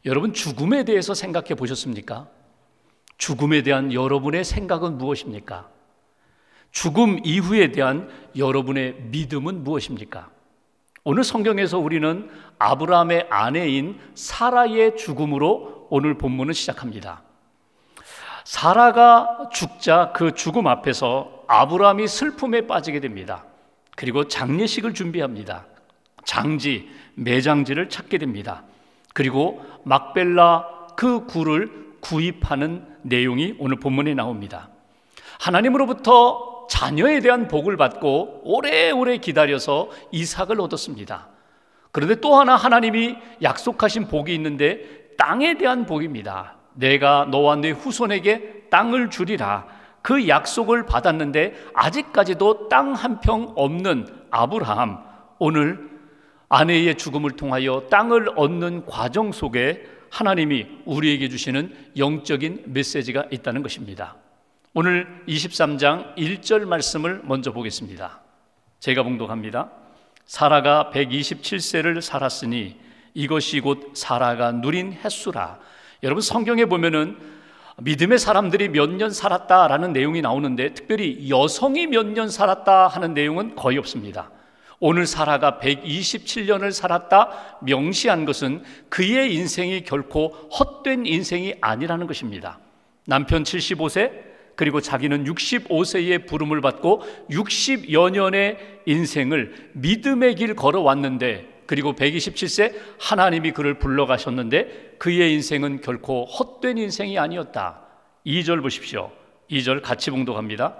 여러분, 죽음에 대해서 생각해 보셨습니까? 죽음에 대한 여러분의 생각은 무엇입니까? 죽음 이후에 대한 여러분의 믿음은 무엇입니까? 오늘 성경에서 우리는 아브라함의 아내인 사라의 죽음으로 오늘 본문을 시작합니다. 사라가 죽자 그 죽음 앞에서 아브라함이 슬픔에 빠지게 됩니다. 그리고 장례식을 준비합니다. 장지, 매장지를 찾게 됩니다. 그리고 막벨라 그 굴을 구입하는 내용이 오늘 본문에 나옵니다. 하나님으로부터 자녀에 대한 복을 받고 오래오래 기다려서 이삭을 얻었습니다. 그런데 또 하나 하나님이 약속하신 복이 있는데 땅에 대한 복입니다. 내가 너와 네 후손에게 땅을 주리라. 그 약속을 받았는데 아직까지도 땅 한 평 없는 아브라함, 오늘 아내의 죽음을 통하여 땅을 얻는 과정 속에 하나님이 우리에게 주시는 영적인 메시지가 있다는 것입니다. 오늘 23장 1절 말씀을 먼저 보겠습니다. 제가 봉독합니다. 사라가 127세를 살았으니 이것이 곧 사라가 누린 햇수라. 여러분, 성경에 보면은 믿음의 사람들이 몇 년 살았다라는 내용이 나오는데 특별히 여성이 몇 년 살았다 하는 내용은 거의 없습니다. 오늘 사라가 127년을 살았다 명시한 것은 그의 인생이 결코 헛된 인생이 아니라는 것입니다. 남편 75세 그리고 자기는 65세의 부름을 받고 60여 년의 인생을 믿음의 길 걸어왔는데, 그리고 127세 하나님이 그를 불러가셨는데 그의 인생은 결코 헛된 인생이 아니었다. 2절 보십시오. 2절 같이 봉독합니다.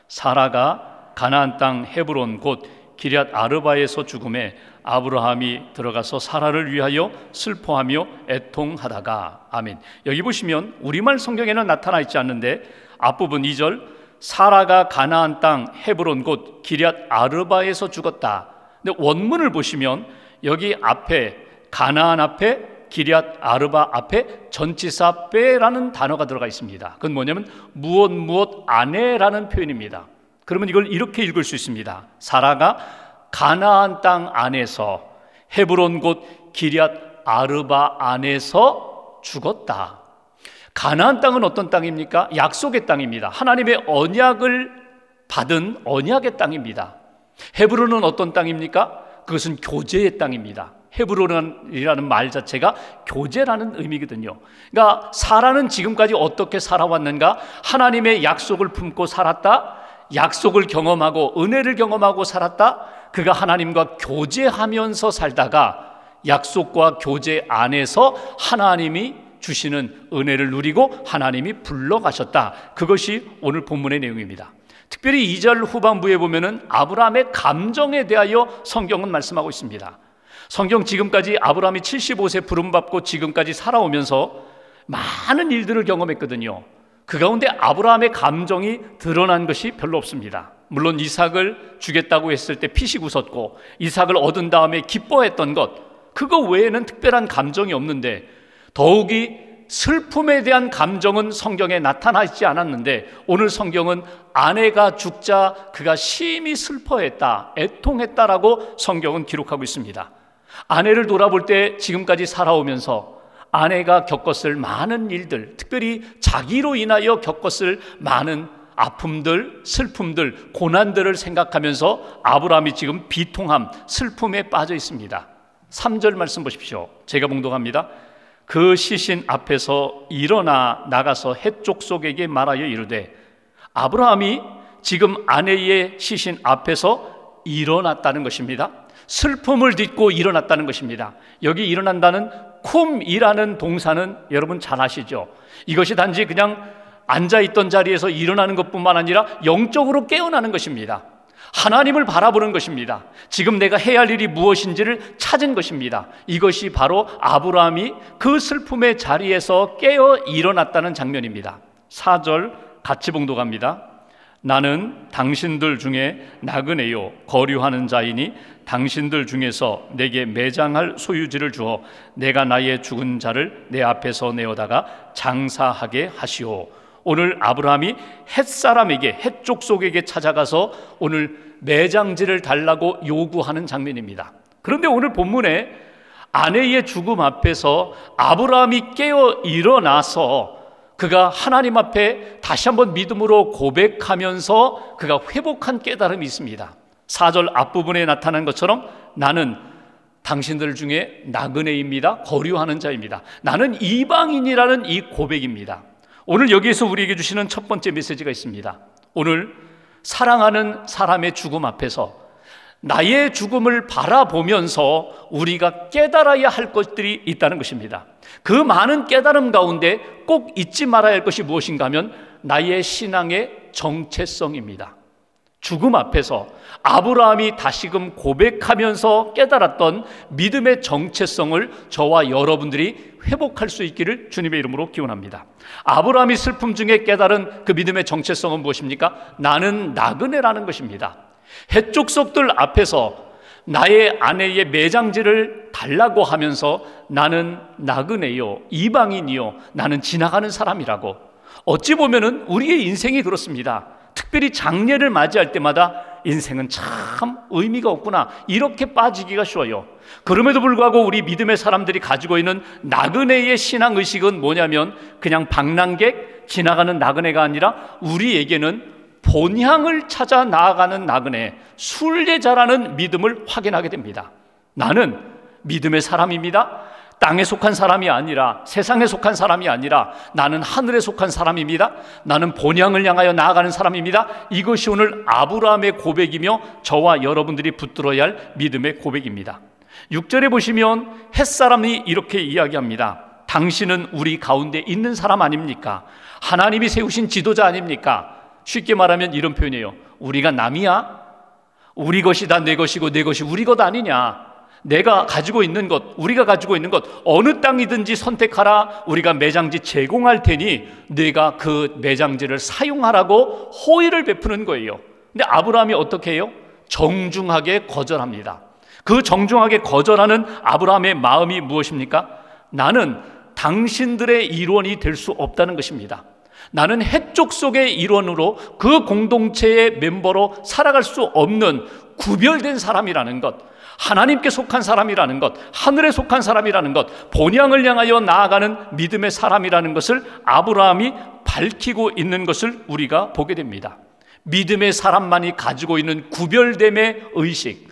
사라가 가나안 땅 헤브론 곧 기럇 아르바에서 죽음에 아브라함이 들어가서 사라를 위하여 슬퍼하며 애통하다가. 아멘. 여기 보시면 우리말 성경에는 나타나 있지 않는데 앞부분 2절 사라가 가나안 땅 헤브론 곧 기럇 아르바에서 죽었다. 근데 원문을 보시면 여기 앞에 가나안 앞에 기럇 아르바 앞에 전치사 빼라는 단어가 들어가 있습니다. 그건 뭐냐면 무엇 안에라는 표현입니다. 그러면 이걸 이렇게 읽을 수 있습니다. 사라가 가나안 땅 안에서 헤브론 곧 기럇 아르바 안에서 죽었다. 가나안 땅은 어떤 땅입니까? 약속의 땅입니다. 하나님의 언약을 받은 언약의 땅입니다. 헤브론은 어떤 땅입니까? 그것은 교제의 땅입니다. 헤브론이라는 말 자체가 교제라는 의미거든요. 그러니까 사라는 지금까지 어떻게 살아왔는가? 하나님의 약속을 품고 살았다. 약속을 경험하고 은혜를 경험하고 살았다. 그가 하나님과 교제하면서 살다가 약속과 교제 안에서 하나님이 주시는 은혜를 누리고 하나님이 불러가셨다. 그것이 오늘 본문의 내용입니다. 특별히 2절 후반부에 보면은 아브라함의 감정에 대하여 성경은 말씀하고 있습니다. 성경 지금까지 아브라함이 75세 부름받고 지금까지 살아오면서 많은 일들을 경험했거든요. 그 가운데 아브라함의 감정이 드러난 것이 별로 없습니다. 물론 이삭을 주겠다고 했을 때 피식 웃었고 이삭을 얻은 다음에 기뻐했던 것, 그거 외에는 특별한 감정이 없는데 더욱이 슬픔에 대한 감정은 성경에 나타나 있지 않았는데 오늘 성경은 아내가 죽자 그가 심히 슬퍼했다, 애통했다라고 성경은 기록하고 있습니다. 아내를 돌아볼 때 지금까지 살아오면서 아내가 겪었을 많은 일들, 특별히 자기로 인하여 겪었을 많은 아픔들, 슬픔들, 고난들을 생각하면서 아브라함이 지금 비통함, 슬픔에 빠져 있습니다. 3절 말씀 보십시오. 제가 봉독합니다. 그 시신 앞에서 일어나 나가서 헷족 속에게 말하여 이르되. 아브라함이 지금 아내의 시신 앞에서 일어났다는 것입니다. 슬픔을 딛고 일어났다는 것입니다. 여기 일어난다는 쿰이라는 동사는 여러분 잘 아시죠? 이것이 단지 그냥 앉아있던 자리에서 일어나는 것뿐만 아니라 영적으로 깨어나는 것입니다. 하나님을 바라보는 것입니다. 지금 내가 해야 할 일이 무엇인지를 찾은 것입니다. 이것이 바로 아브라함이 그 슬픔의 자리에서 깨어 일어났다는 장면입니다. 4절 같이 봉독합니다. 나는 당신들 중에 나그네요 거류하는 자이니 당신들 중에서 내게 매장할 소유지를 주어 내가 나의 죽은 자를 내 앞에서 내어다가 장사하게 하시오. 오늘 아브라함이 헷사람에게, 헷족속에게 찾아가서 오늘 매장지를 달라고 요구하는 장면입니다. 그런데 오늘 본문에 아내의 죽음 앞에서 아브라함이 깨어 일어나서 그가 하나님 앞에 다시 한번 믿음으로 고백하면서 그가 회복한 깨달음이 있습니다. 4절 앞부분에 나타난 것처럼 나는 당신들 중에 나그네입니다. 거류하는 자입니다. 나는 이방인이라는 이 고백입니다. 오늘 여기에서 우리에게 주시는 첫 번째 메시지가 있습니다. 오늘 사랑하는 사람의 죽음 앞에서 나의 죽음을 바라보면서 우리가 깨달아야 할 것들이 있다는 것입니다. 그 많은 깨달음 가운데 꼭 잊지 말아야 할 것이 무엇인가 하면 나의 신앙의 정체성입니다. 죽음 앞에서 아브라함이 다시금 고백하면서 깨달았던 믿음의 정체성을 저와 여러분들이 회복할 수 있기를 주님의 이름으로 기원합니다. 아브라함이 슬픔 중에 깨달은 그 믿음의 정체성은 무엇입니까? 나는 나그네라는 것입니다. 해족속들 앞에서 나의 아내의 매장지를 달라고 하면서 나는 나그네요, 이방인이요, 나는 지나가는 사람이라고. 어찌 보면은 우리의 인생이 그렇습니다. 특별히 장례를 맞이할 때마다 인생은 참 의미가 없구나, 이렇게 빠지기가 쉬워요. 그럼에도 불구하고 우리 믿음의 사람들이 가지고 있는 나그네의 신앙의식은 뭐냐면 그냥 방랑객, 지나가는 나그네가 아니라 우리에게는 본향을 찾아 나아가는 나그네, 순례자라는 믿음을 확인하게 됩니다. 나는 믿음의 사람입니다. 땅에 속한 사람이 아니라, 세상에 속한 사람이 아니라 나는 하늘에 속한 사람입니다. 나는 본향을 향하여 나아가는 사람입니다. 이것이 오늘 아브라함의 고백이며 저와 여러분들이 붙들어야 할 믿음의 고백입니다. 6절에 보시면 햇사람이 이렇게 이야기합니다. 당신은 우리 가운데 있는 사람 아닙니까? 하나님이 세우신 지도자 아닙니까? 쉽게 말하면 이런 표현이에요. 우리가 남이야? 우리 것이 다 내 것이고 내 것이 우리 것 아니냐? 내가 가지고 있는 것, 우리가 가지고 있는 것 어느 땅이든지 선택하라. 우리가 매장지 제공할 테니 내가 그 매장지를 사용하라고 호의를 베푸는 거예요. 근데 아브라함이 어떻게 해요? 정중하게 거절합니다. 그 정중하게 거절하는 아브라함의 마음이 무엇입니까? 나는 당신들의 일원이 될 수 없다는 것입니다. 나는 해족 속의 일원으로 그 공동체의 멤버로 살아갈 수 없는 구별된 사람이라는 것, 하나님께 속한 사람이라는 것, 하늘에 속한 사람이라는 것, 본향을 향하여 나아가는 믿음의 사람이라는 것을 아브라함이 밝히고 있는 것을 우리가 보게 됩니다. 믿음의 사람만이 가지고 있는 구별됨의 의식,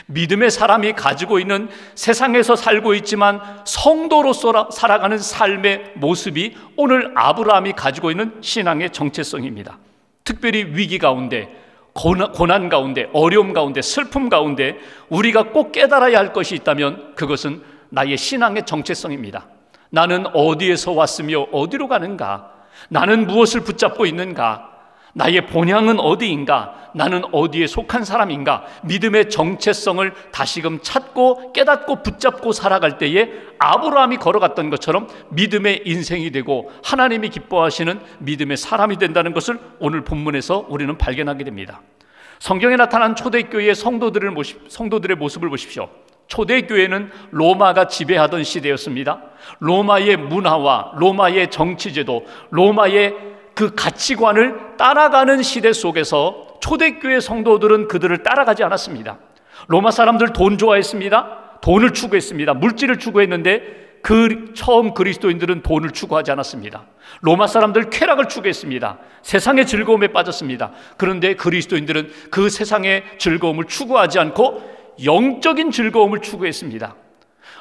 믿음의 사람이 가지고 있는 세상에서 살고 있지만 성도로서 살아가는 삶의 모습이 오늘 아브라함이 가지고 있는 신앙의 정체성입니다. 특별히 위기 가운데, 고난 가운데, 어려움 가운데, 슬픔 가운데 우리가 꼭 깨달아야 할 것이 있다면 그것은 나의 신앙의 정체성입니다. 나는 어디에서 왔으며 어디로 가는가? 나는 무엇을 붙잡고 있는가? 나의 본향은 어디인가? 나는 어디에 속한 사람인가? 믿음의 정체성을 다시금 찾고 깨닫고 붙잡고 살아갈 때에 아브라함이 걸어갔던 것처럼 믿음의 인생이 되고 하나님이 기뻐하시는 믿음의 사람이 된다는 것을 오늘 본문에서 우리는 발견하게 됩니다. 성경에 나타난 초대교회의 성도들의 모습을 보십시오. 초대교회는 로마가 지배하던 시대였습니다. 로마의 문화와 로마의 정치제도, 로마의 그 가치관을 따라가는 시대 속에서 초대교회 성도들은 그들을 따라가지 않았습니다. 로마 사람들 돈 좋아했습니다. 돈을 추구했습니다. 물질을 추구했는데 처음 그리스도인들은 돈을 추구하지 않았습니다. 로마 사람들 쾌락을 추구했습니다. 세상의 즐거움에 빠졌습니다. 그런데 그리스도인들은 그 세상의 즐거움을 추구하지 않고 영적인 즐거움을 추구했습니다.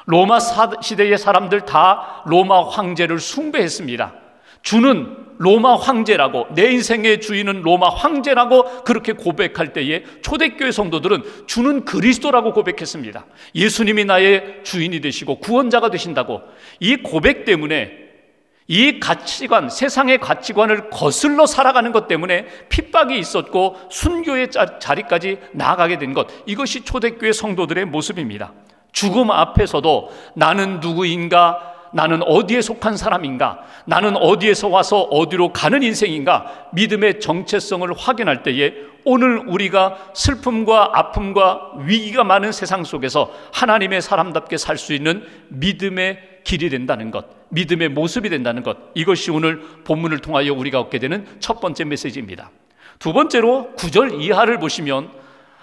로마 시대의 사람들 다 로마 황제를 숭배했습니다. 주는 로마 황제라고, 내 인생의 주인은 로마 황제라고 그렇게 고백할 때에 초대교회 성도들은 주는 그리스도라고 고백했습니다. 예수님이 나의 주인이 되시고 구원자가 되신다고. 이 고백 때문에, 이 가치관, 세상의 가치관을 거슬러 살아가는 것 때문에 핍박이 있었고 순교의 자리까지 나아가게 된 것, 이것이 초대교회 성도들의 모습입니다. 죽음 앞에서도 나는 누구인가, 나는 어디에 속한 사람인가, 나는 어디에서 와서 어디로 가는 인생인가, 믿음의 정체성을 확인할 때에 오늘 우리가 슬픔과 아픔과 위기가 많은 세상 속에서 하나님의 사람답게 살 수 있는 믿음의 길이 된다는 것, 믿음의 모습이 된다는 것, 이것이 오늘 본문을 통하여 우리가 얻게 되는 첫 번째 메시지입니다. 두 번째로 9절 이하를 보시면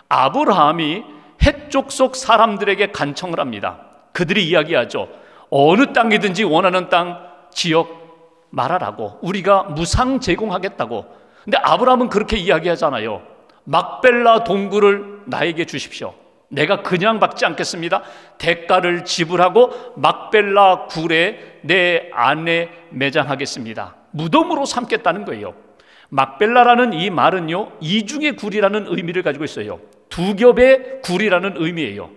아브라함이 해족 속 사람들에게 간청을 합니다. 그들이 이야기하죠. 어느 땅이든지 원하는 땅 지역 말하라고, 우리가 무상 제공하겠다고. 근데 아브라함은 그렇게 이야기하잖아요. 막벨라 동굴을 나에게 주십시오. 내가 그냥 받지 않겠습니다. 대가를 지불하고 막벨라 굴에 내 안에 매장하겠습니다. 무덤으로 삼겠다는 거예요. 막벨라라는 이 말은요, 이중의 굴이라는 의미를 가지고 있어요. 두 겹의 굴이라는 의미예요.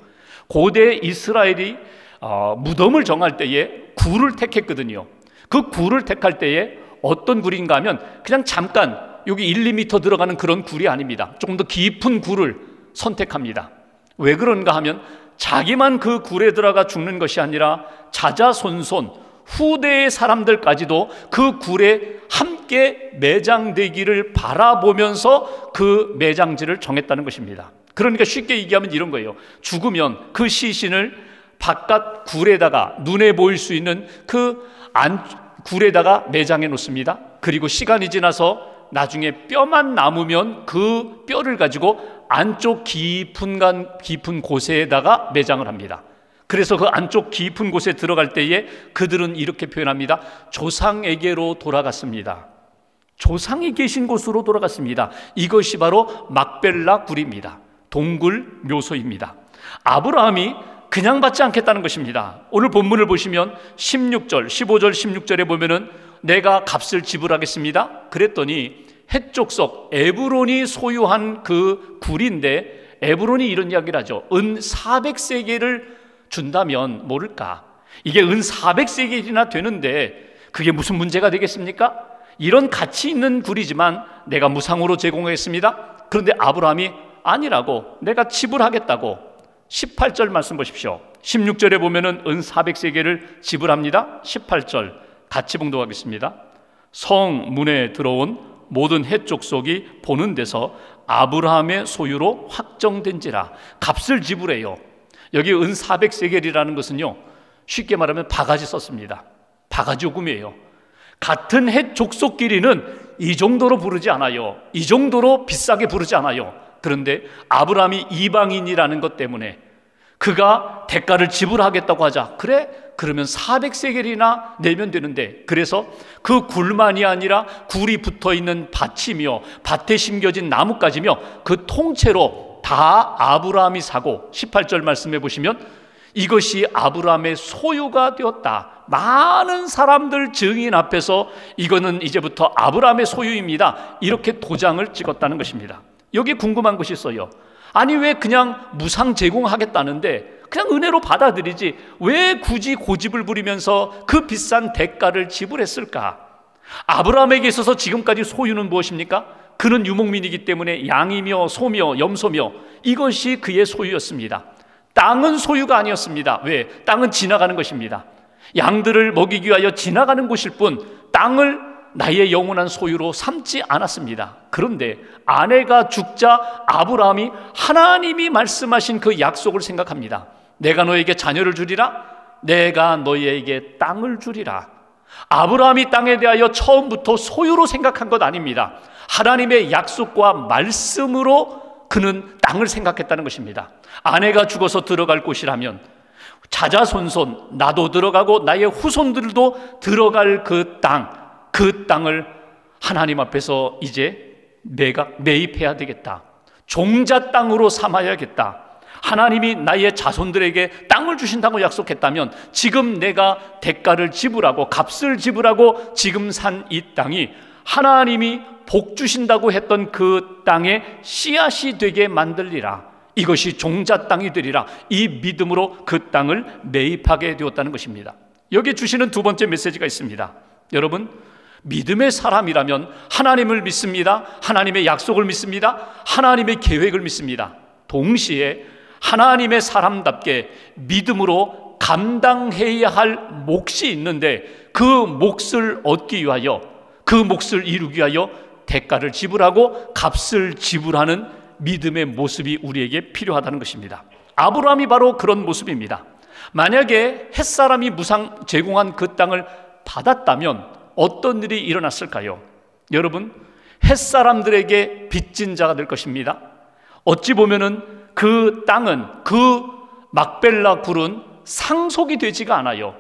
고대 이스라엘이 무덤을 정할 때에 굴을 택했거든요. 그 굴을 택할 때에 어떤 굴인가 하면 그냥 잠깐 여기 1, 2m 들어가는 그런 굴이 아닙니다. 조금 더 깊은 굴을 선택합니다. 왜 그런가 하면 자기만 그 굴에 들어가 죽는 것이 아니라 자자손손 후대의 사람들까지도 그 굴에 함께 매장되기를 바라보면서 그 매장지를 정했다는 것입니다. 그러니까 쉽게 얘기하면 이런 거예요. 죽으면 그 시신을 바깥 굴에다가 눈에 보일 수 있는 그 안 굴에다가 매장해 놓습니다. 그리고 시간이 지나서 나중에 뼈만 남으면 그 뼈를 가지고 안쪽 깊은 곳에다가 매장을 합니다. 그래서 그 안쪽 깊은 곳에 들어갈 때에 그들은 이렇게 표현합니다. 조상에게로 돌아갔습니다. 조상이 계신 곳으로 돌아갔습니다. 이것이 바로 막벨라 굴입니다. 동굴 묘소입니다. 아브라함이 그냥 받지 않겠다는 것입니다. 오늘 본문을 보시면 16절, 15절, 16절에 보면은 내가 값을 지불하겠습니다. 그랬더니 헷족속 에브론이 소유한 그 굴인데, 에브론이 이런 이야기를 하죠. 은 400세겔을 준다면 모를까. 이게 은 400세겔이나 되는데 그게 무슨 문제가 되겠습니까? 이런 가치 있는 굴이지만 내가 무상으로 제공하겠습니다. 그런데 아브라함이 아니라고, 내가 지불하겠다고. 18절 말씀 보십시오. 16절에 보면은 은 400세겔을 지불합니다. 18절 같이 봉독하겠습니다. 성 문에 들어온 모든 헷족속이 보는 데서 아브라함의 소유로 확정된지라. 값을 지불해요. 여기 은 400세겔이라는 것은요, 쉽게 말하면 바가지 썼습니다. 바가지 요금이에요. 같은 헷족속끼리는 이 정도로 부르지 않아요. 이 정도로 비싸게 부르지 않아요. 그런데 아브라함이 이방인이라는 것 때문에 그가 대가를 지불하겠다고 하자. 그래? 그러면 400세겔이나 내면 되는데, 그래서 그 굴만이 아니라 굴이 붙어있는 밭이며 밭에 심겨진 나뭇가지며 그 통째로 다 아브라함이 사고, 18절 말씀해 보시면 이것이 아브라함의 소유가 되었다. 많은 사람들 증인 앞에서 이거는 이제부터 아브라함의 소유입니다, 이렇게 도장을 찍었다는 것입니다. 여기 궁금한 것이 있어요. 아니 왜 그냥 무상 제공하겠다는데 그냥 은혜로 받아들이지 왜 굳이 고집을 부리면서 그 비싼 대가를 지불했을까? 아브라함에게 있어서 지금까지 소유는 무엇입니까? 그는 유목민이기 때문에 양이며 소며 염소며 이것이 그의 소유였습니다. 땅은 소유가 아니었습니다. 왜? 땅은 지나가는 것입니다. 양들을 먹이기 위하여 지나가는 곳일 뿐 땅을 나의 영원한 소유로 삼지 않았습니다. 그런데 아내가 죽자 아브라함이 하나님이 말씀하신 그 약속을 생각합니다. 내가 너에게 자녀를 주리라, 내가 너에게 땅을 주리라. 아브라함이 땅에 대하여 처음부터 소유로 생각한 것 아닙니다. 하나님의 약속과 말씀으로 그는 땅을 생각했다는 것입니다. 아내가 죽어서 들어갈 곳이라면 자자손손 나도 들어가고 나의 후손들도 들어갈 그 땅을 하나님 앞에서 이제 내가 매입해야 되겠다. 종자 땅으로 삼아야겠다. 하나님이 나의 자손들에게 땅을 주신다고 약속했다면 지금 내가 대가를 지불하고 값을 지불하고 지금 산 이 땅이 하나님이 복 주신다고 했던 그 땅의 씨앗이 되게 만들리라. 이것이 종자 땅이 되리라. 이 믿음으로 그 땅을 매입하게 되었다는 것입니다. 여기에 주시는 두 번째 메시지가 있습니다. 여러분, 믿음의 사람이라면 하나님을 믿습니다. 하나님의 약속을 믿습니다. 하나님의 계획을 믿습니다. 동시에 하나님의 사람답게 믿음으로 감당해야 할 몫이 있는데 그 몫을 얻기 위하여, 그 몫을 이루기 위하여 대가를 지불하고 값을 지불하는 믿음의 모습이 우리에게 필요하다는 것입니다. 아브라함이 바로 그런 모습입니다. 만약에 햇사람이 무상 제공한 그 땅을 받았다면 어떤 일이 일어났을까요? 여러분, 햇사람들에게 빚진 자가 될 것입니다. 어찌 보면은 그 땅은, 그 막벨라 굴은 상속이 되지가 않아요.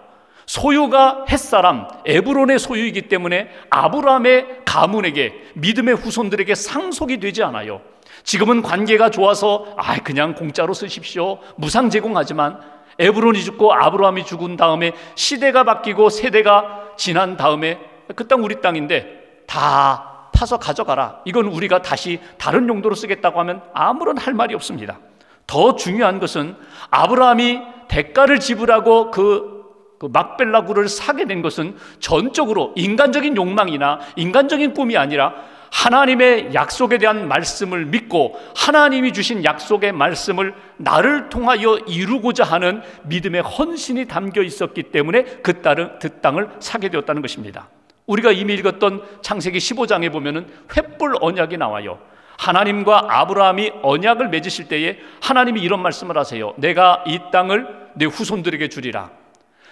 소유가 햇사람 에브론의 소유이기 때문에 아브라함의 가문에게, 믿음의 후손들에게 상속이 되지 않아요. 지금은 관계가 좋아서 그냥 공짜로 쓰십시오, 무상 제공하지만 에브론이 죽고 아브라함이 죽은 다음에 시대가 바뀌고 세대가 지난 다음에 그 땅 우리 땅인데 다 파서 가져가라, 이건 우리가 다시 다른 용도로 쓰겠다고 하면 아무런 할 말이 없습니다. 더 중요한 것은 아브라함이 대가를 지불하고 그 막벨라굴을 사게 된 것은 전적으로 인간적인 욕망이나 인간적인 꿈이 아니라 하나님의 약속에 대한 말씀을 믿고 하나님이 주신 약속의 말씀을 나를 통하여 이루고자 하는 믿음의 헌신이 담겨 있었기 때문에 그 땅을 사게 되었다는 것입니다. 우리가 이미 읽었던 창세기 15장에 보면은 횃불 언약이 나와요. 하나님과 아브라함이 언약을 맺으실 때에 하나님이 이런 말씀을 하세요. 내가 이 땅을 내 후손들에게 주리라.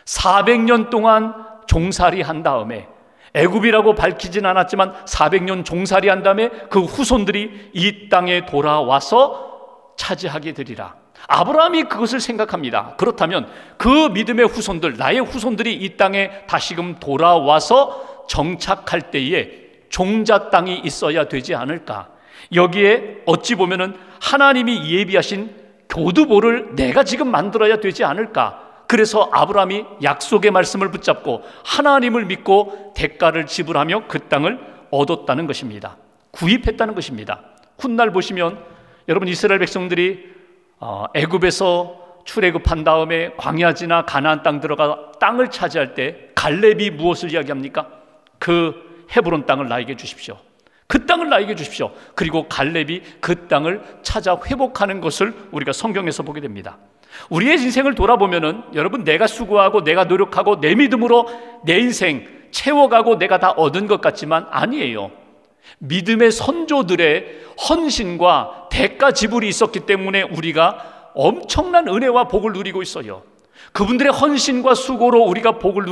400년 동안 종살이 한 다음에, 애굽이라고 밝히진 않았지만 400년 종살이 한 다음에 그 후손들이 이 땅에 돌아와서 차지하게 되리라. 아브라함이 그것을 생각합니다. 그렇다면 그 믿음의 후손들, 나의 후손들이 이 땅에 다시금 돌아와서 정착할 때에 종자 땅이 있어야 되지 않을까. 여기에 어찌 보면은 하나님이 예비하신 교두보를 내가 지금 만들어야 되지 않을까. 그래서 아브라함이 약속의 말씀을 붙잡고 하나님을 믿고 대가를 지불하며 그 땅을 얻었다는 것입니다. 구입했다는 것입니다. 훗날 보시면 여러분, 이스라엘 백성들이 애굽에서 출애굽한 다음에 광야 지나 가나안 땅 들어가 땅을 차지할 때 갈렙이 무엇을 이야기합니까? 그 헤브론 땅을 나에게 주십시오. 그 땅을 나에게 주십시오. 그리고 갈렙이 그 땅을 찾아 회복하는 것을 우리가 성경에서 보게 됩니다. 우리의 인생을 돌아보면은 여러분, 내가 수고하고 내가 노력하고 내 믿음으로 내 인생 채워가고 내가 다 얻은 것 같지만 아니에요. 믿음의 선조들의 헌신과 대가 지불이 있었기 때문에 우리가 엄청난 은혜와 복을 누리고 있어요. 그분들의 헌신과 수고로 우리가 복을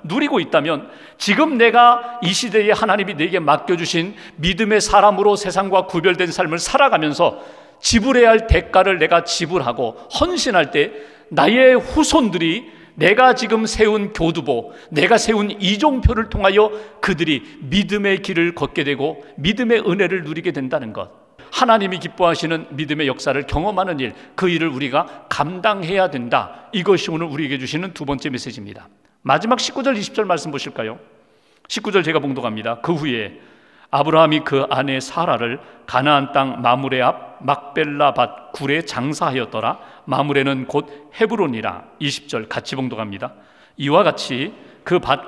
누리고 있다면 지금 내가 이 시대에 하나님이 내게 맡겨주신 믿음의 사람으로 세상과 구별된 삶을 살아가면서 지불해야 할 대가를 내가 지불하고 헌신할 때 나의 후손들이 내가 지금 세운 교두보, 내가 세운 이종표를 통하여 그들이 믿음의 길을 걷게 되고 믿음의 은혜를 누리게 된다는 것, 하나님이 기뻐하시는 믿음의 역사를 경험하는 일, 그 일을 우리가 감당해야 된다. 이것이 오늘 우리에게 주시는 두 번째 메시지입니다. 마지막 19절 20절 말씀 보실까요? 19절 제가 봉독합니다. 그 후에 아브라함이 그 아내 사라를 가나안 땅 마므레 앞 막벨라 밭 굴에 장사하였더라. 마므레는 곧 헤브론이라. 20절 같이 봉독합니다. 이와 같이 그 밭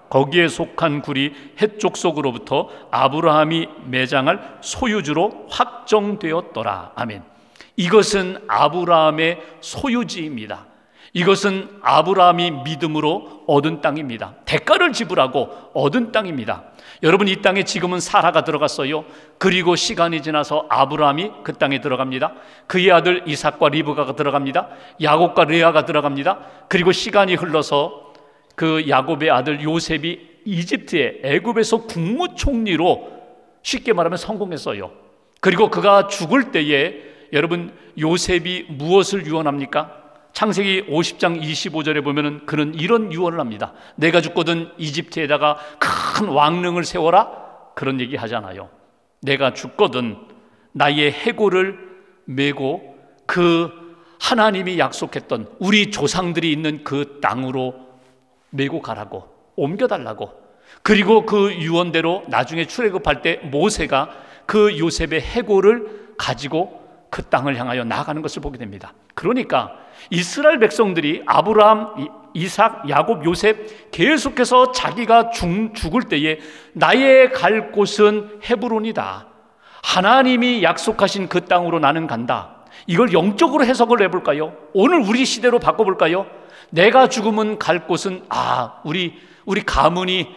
거기에 속한 굴이 해쪽 속으로부터 아브라함이 매장할 소유주로 확정되었더라. 아멘. 이것은 아브라함의 소유지입니다. 이것은 아브라함이 믿음으로 얻은 땅입니다. 대가를 지불하고 얻은 땅입니다. 여러분, 이 땅에 지금은 사라가 들어갔어요. 그리고 시간이 지나서 아브라함이 그 땅에 들어갑니다. 그의 아들 이삭과 리브가가 들어갑니다. 야곱과 레아가 들어갑니다. 그리고 시간이 흘러서 그 야곱의 아들 요셉이 이집트의 애굽에서 국무총리로 쉽게 말하면 성공했어요. 그리고 그가 죽을 때에 여러분, 요셉이 무엇을 유언합니까? 창세기 50장 25절에 보면은 그는 이런 유언을 합니다. 내가 죽거든 이집트에다가 큰 왕릉을 세워라, 그런 얘기 하잖아요. 내가 죽거든 나의 해골을 메고 그 하나님이 약속했던 우리 조상들이 있는 그 땅으로 메고 가라고, 옮겨달라고. 그리고 그 유언대로 나중에 출애굽할 때 모세가 그 요셉의 해골을 가지고 그 땅을 향하여 나아가는 것을 보게 됩니다. 그러니까 이스라엘 백성들이 아브라함, 이삭, 야곱, 요셉 계속해서 자기가 죽을 때에 나의 갈 곳은 헤브론이다. 하나님이 약속하신 그 땅으로 나는 간다. 이걸 영적으로 해석을 해볼까요? 오늘 우리 시대로 바꿔볼까요? 내가 죽으면 갈 곳은 우리 가문이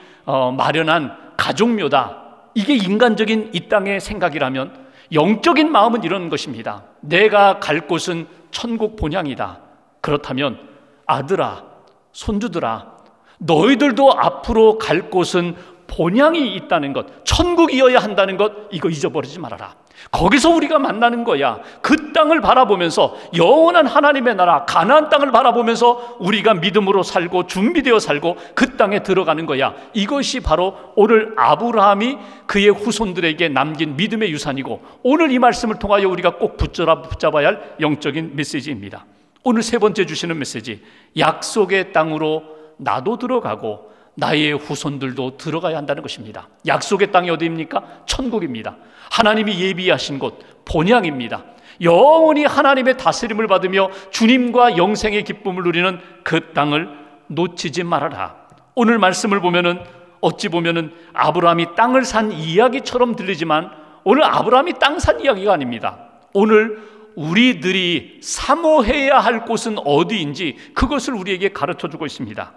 마련한 가족묘다. 이게 인간적인 이 땅의 생각이라면 영적인 마음은 이런 것입니다. 내가 갈 곳은 천국 본향이다. 그렇다면 아들아, 손주들아, 너희들도 앞으로 갈 곳은 본향이 있다는 것, 천국이어야 한다는 것, 이거 잊어버리지 말아라. 거기서 우리가 만나는 거야. 그 땅을 바라보면서, 영원한 하나님의 나라 가나안 땅을 바라보면서 우리가 믿음으로 살고 준비되어 살고 그 땅에 들어가는 거야. 이것이 바로 오늘 아브라함이 그의 후손들에게 남긴 믿음의 유산이고, 오늘 이 말씀을 통하여 우리가 꼭 붙잡아야 할 영적인 메시지입니다. 오늘 세 번째 주시는 메시지, 약속의 땅으로 나도 들어가고 나의 후손들도 들어가야 한다는 것입니다. 약속의 땅이 어디입니까? 천국입니다. 하나님이 예비하신 곳, 본향입니다. 영원히 하나님의 다스림을 받으며 주님과 영생의 기쁨을 누리는 그 땅을 놓치지 말아라. 오늘 말씀을 보면은 어찌 보면은 아브라함이 땅을 산 이야기처럼 들리지만, 오늘 아브라함이 땅 산 이야기가 아닙니다. 오늘 우리들이 사모해야 할 곳은 어디인지 그것을 우리에게 가르쳐주고 있습니다.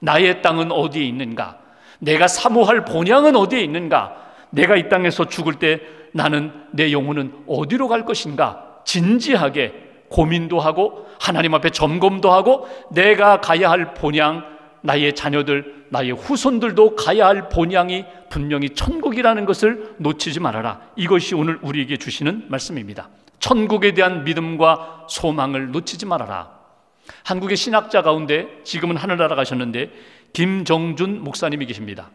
나의 땅은 어디에 있는가? 내가 사모할 본향은 어디에 있는가? 내가 이 땅에서 죽을 때 나는, 내 영혼은 어디로 갈 것인가? 진지하게 고민도 하고 하나님 앞에 점검도 하고, 내가 가야 할 본향, 나의 자녀들, 나의 후손들도 가야 할 본향이 분명히 천국이라는 것을 놓치지 말아라. 이것이 오늘 우리에게 주시는 말씀입니다. 천국에 대한 믿음과 소망을 놓치지 말아라. 한국의 신학자 가운데 지금은 하늘나라 가셨는데 김정준 목사님이 계십니다.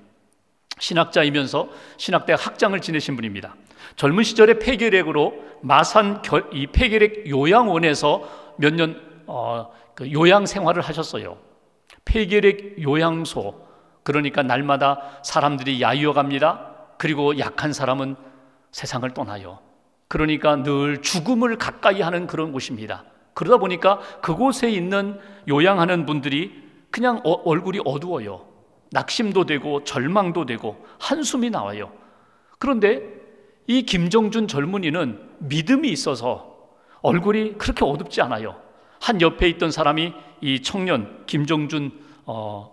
신학자이면서 신학대학 학장을 지내신 분입니다. 젊은 시절에 폐결핵으로 마산 이 폐결핵 요양원에서 몇 년 그 요양 생활을 하셨어요. 폐결핵 요양소, 그러니까 날마다 사람들이 야유어 갑니다. 그리고 약한 사람은 세상을 떠나요. 그러니까 늘 죽음을 가까이 하는 그런 곳입니다. 그러다 보니까 그곳에 있는 요양하는 분들이 그냥 얼굴이 어두워요. 낙심도 되고 절망도 되고 한숨이 나와요. 그런데 이 김정준 젊은이는 믿음이 있어서 얼굴이 그렇게 어둡지 않아요. 한 옆에 있던 사람이 이 청년 김정준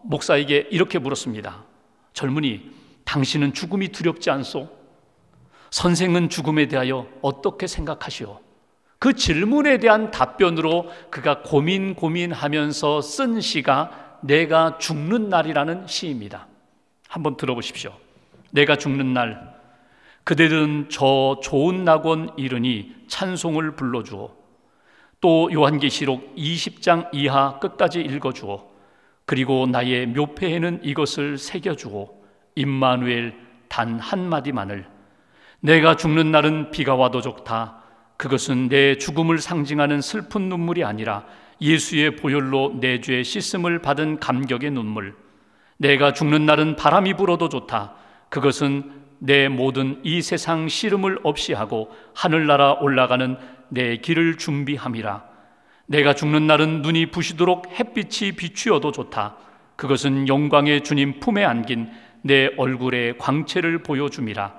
목사에게 이렇게 물었습니다. 젊은이, 당신은 죽음이 두렵지 않소? 선생은 죽음에 대하여 어떻게 생각하시오? 그 질문에 대한 답변으로 그가 고민하면서 쓴 시가 내가 죽는 날이라는 시입니다. 한번 들어보십시오. 내가 죽는 날, 그대들은 저 좋은 낙원 이르니 찬송을 불러주오. 또 요한계시록 20장 이하 끝까지 읽어주오. 그리고 나의 묘패에는 이것을 새겨주오. 임마누엘 단 한마디만을. 내가 죽는 날은 비가 와도 좋다. 그것은 내 죽음을 상징하는 슬픈 눈물이 아니라 예수의 보혈로 내 죄 씻음을 받은 감격의 눈물. 내가 죽는 날은 바람이 불어도 좋다. 그것은 내 모든 이 세상 씨름을 없이 하고 하늘나라 올라가는 내 길을 준비함이라. 내가 죽는 날은 눈이 부시도록 햇빛이 비추어도 좋다. 그것은 영광의 주님 품에 안긴 내 얼굴의 광채를 보여줌이라.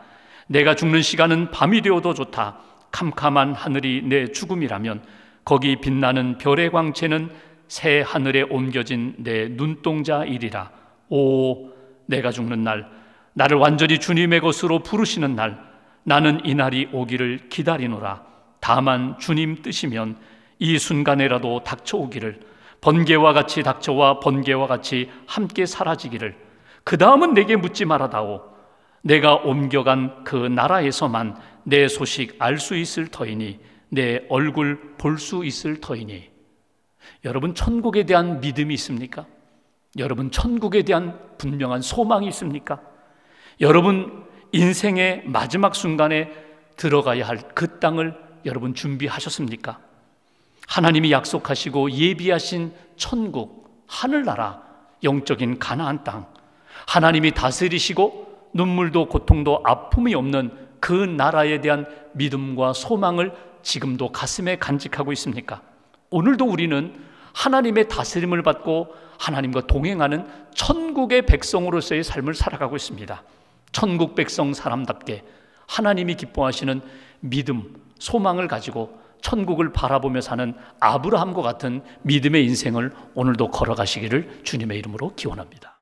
내가 죽는 시간은 밤이 되어도 좋다. 캄캄한 하늘이 내 죽음이라면 거기 빛나는 별의 광채는 새 하늘에 옮겨진 내 눈동자이리라. 오, 내가 죽는 날, 나를 완전히 주님의 것으로 부르시는 날, 나는 이 날이 오기를 기다리노라. 다만 주님 뜻이면 이 순간에라도 닥쳐오기를, 번개와 같이 닥쳐와 번개와 같이 함께 사라지기를. 그 다음은 내게 묻지 말아다오. 내가 옮겨간 그 나라에서만 내 소식 알 수 있을 터이니, 내 얼굴 볼 수 있을 터이니. 여러분, 천국에 대한 믿음이 있습니까? 여러분, 천국에 대한 분명한 소망이 있습니까? 여러분, 인생의 마지막 순간에 들어가야 할 그 땅을 여러분 준비하셨습니까? 하나님이 약속하시고 예비하신 천국, 하늘나라, 영적인 가나안 땅, 하나님이 다스리시고 눈물도 고통도 아픔이 없는 그 나라에 대한 믿음과 소망을 지금도 가슴에 간직하고 있습니까? 오늘도 우리는 하나님의 다스림을 받고 하나님과 동행하는 천국의 백성으로서의 삶을 살아가고 있습니다. 천국 백성 사람답게 하나님이 기뻐하시는 믿음, 소망을 가지고 천국을 바라보며 사는 아브라함과 같은 믿음의 인생을 오늘도 걸어가시기를 주님의 이름으로 기원합니다.